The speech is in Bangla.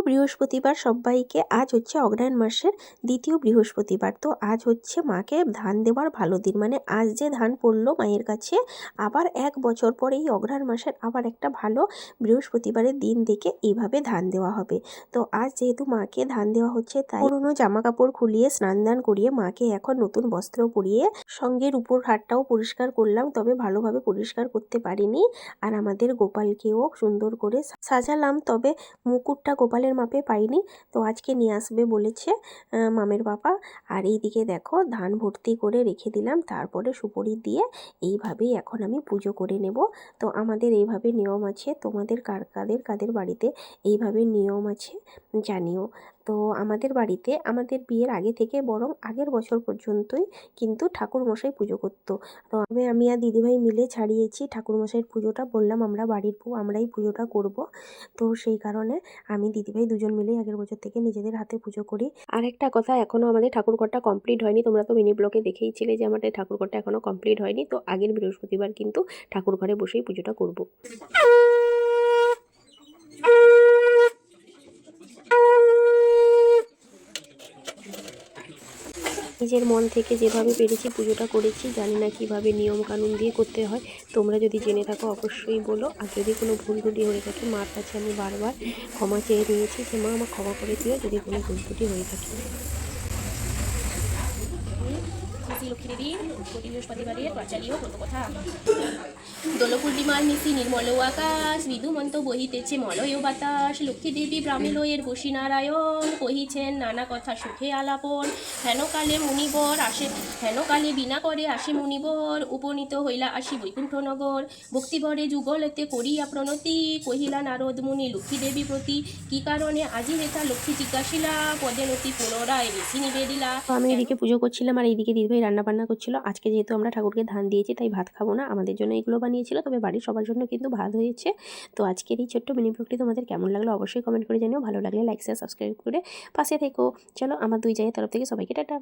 বৃহস্পতিবার সবাইকে। আজ হচ্ছে অগ্রহায়ণ মাসের দ্বিতীয় বৃহস্পতিবার। তো আজ হচ্ছে মাকে ধান দেওয়ার ভালো দিন, মানে আজ যে ধান পড়লো মায়ের কাছে, আবার 1 বছর পরে এই অগ্রহায়ণ মাসের আবার একটা ভালো বৃহস্পতিবারের দিন দেখে এইভাবে ধান দেওয়া হবে। তো আজ যেহেতু মাকে ধান দেওয়া হচ্ছে, তাই পুরনো জামা কাপড় খুলিয়ে স্নান দান করিয়ে মাকে এখন নতুন বস্ত্র পরিয়ে সঙ্গে রূপোর হারটাও পরিষ্কার করলাম, তবে ভালোভাবে পরিষ্কার করতে পারিনি। আর আমাদের গোপালকেও সুন্দর করে সাজালাম, তবে মুকুটটা গোপালের মাপে পাইনি, তো আজকে নিয়ে আসবে বলেছে মামের বাবা। আর এইদিকে দেখো ধান ভর্তি করে রেখে দিলাম, তারপরে সুপুরি দিয়ে এইভাবেই এখন আমি পুজো করে নেব। তো আমাদের এইভাবে নিয়ম আছে, তোমাদের কাদের বাড়িতে এইভাবে নিয়ম আছে জানিও। তো আমাদের বাড়িতে আমাদের বিয়ের আগে থেকে, বরং আগের বছর পর্যন্তই কিন্তু ঠাকুরমশাই পুজো করতো। তো আমি আর দিদিভাই মিলে ছাড়িয়েছি ঠাকুরমশাইয়ের পুজোটা, বললাম আমরা বাড়ির বউ, আমরাই পুজোটা করব। তো সেই কারণে আমি দিদিভাই দুজন মিলেই আগের বছর থেকে নিজেদের হাতে পুজো করি। আর একটা কথা, এখনও আমাদের ঠাকুরঘরটা কমপ্লিট হয়নি। তোমরা তো মিনি ব্লগে দেখেইছিলে যে আমাদের ঠাকুরঘরটা এখনও কমপ্লিট হয়নি। তো আগের বৃহস্পতিবার কিন্তু ঠাকুরঘরে বসেই পুজোটা করব। নিজের মন থেকে যেভাবে পেরেছি পুজোটা করেছি, জানি না কীভাবে নিয়ম কানুন দিয়ে করতে হয়। তোমরা যদি জেনে থাকো অবশ্যই বলো। আর যদি কোনো ভুল ত্রুটি হয়ে থাকে, মার কাছে আমি বারবার ক্ষমা চেয়ে নিয়েছি যে মা আমার ক্ষমা করে দিও যদি কোনো ভুল ত্রুটি হয়ে থাকে। লক্ষ্মী দেবী প্রতি বৃহস্পতিবারের চালিও ব্রতকথা। দোল পূর্ণিমার নিশি নির্মল আকাশ, বিধুমন্ত বহিতেছে মলয় বাতাস। লক্ষ্মী দেবী ব্রাহ্মে লয়ের বসি নারায়ণ, কহিছেন নানা কথা সুখে আলাপন। হেনকালে মুনিবর আসে, হেনকালে বিনা করে আসে মুনিবর, উপনীত হইলা আসি বৈকুণ্ঠনগর। ভক্তিভরে যুগলতে করিয়া প্রণতি, কহিলা নারদ মুনি লক্ষ্মী দেবী প্রতি। কি কারণে আজি হেথা লক্ষ্মী জিজ্ঞাসিলা, পদে নতি পুনরায় ঋষি নিবেদিলা। তো আমি এদিকে পুজো করছিলাম আর এইদিকে দিদিভাই রান্না বান্না করছিল। আজকে যেহেতু আমরা ঠাকুরকে ধান দিয়েছি, তাই ভাত খাবো না, আমাদের জন্য এগুলো বানিয়েছিল, তবে বাড়ির সবার জন্য কিন্তু ভাত হয়েছে। তো আজকের এই ছোট্ট মিনি ব্লগটি তোমাদের কেমন লাগলো অবশ্যই কমেন্ট করে জানিও। ভালো লাগলে লাইক শেয়ার সাবস্ক্রাইব করে পাশে থেকো। চলো, আমার দুই জায়ের তরফ থেকে সবাইকে টাটা।